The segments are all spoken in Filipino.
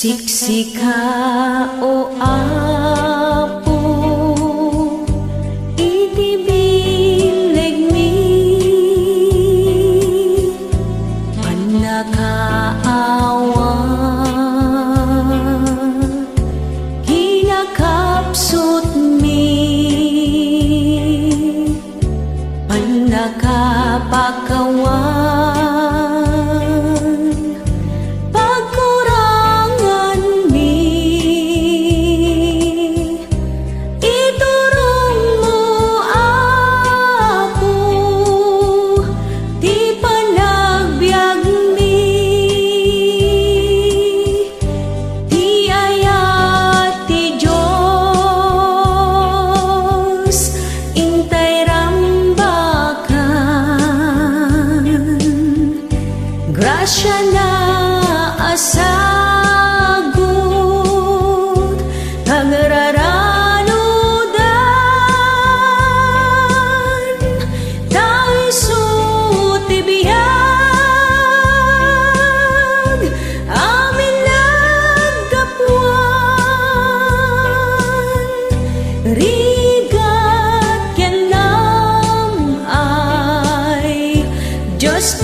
Siksika o Apo, itibilig mi panakaawa, kinakapsot mi panakapakawan. Grasya na asagot pagraranudan, tayo sutibiyag amin nagdapuan. Rigat yanam ay Diyos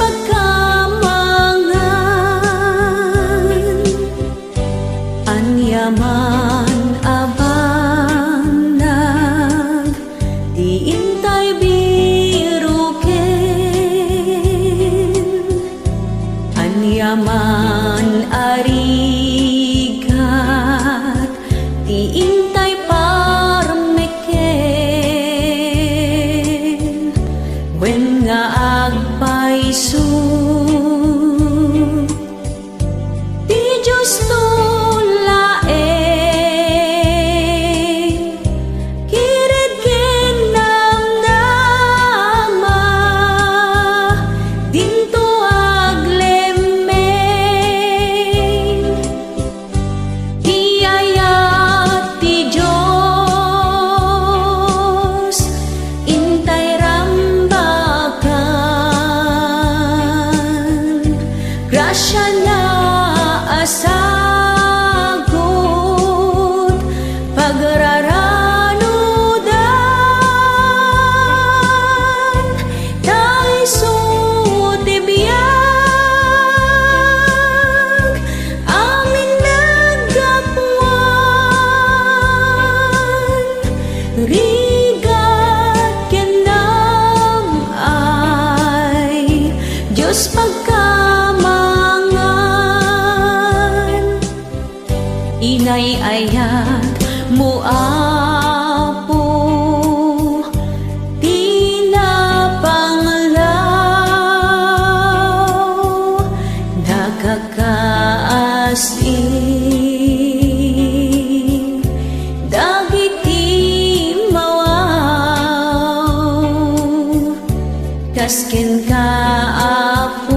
anyaman abanag, di intay biruken. Anyaman arigat, di intay parmeken. Wen nga agpaiso, di Diyos to grasya na asagot pagraranudan, tayo sutibiyag amin nagdapuan. Rigat yanam ay Diyos inay-ayat mo Apo, tinapanglaw, nakakaasing dagiti mawaw, kasken ka Apo,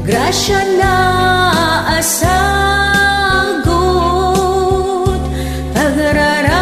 grasya na asagot pagraranudan.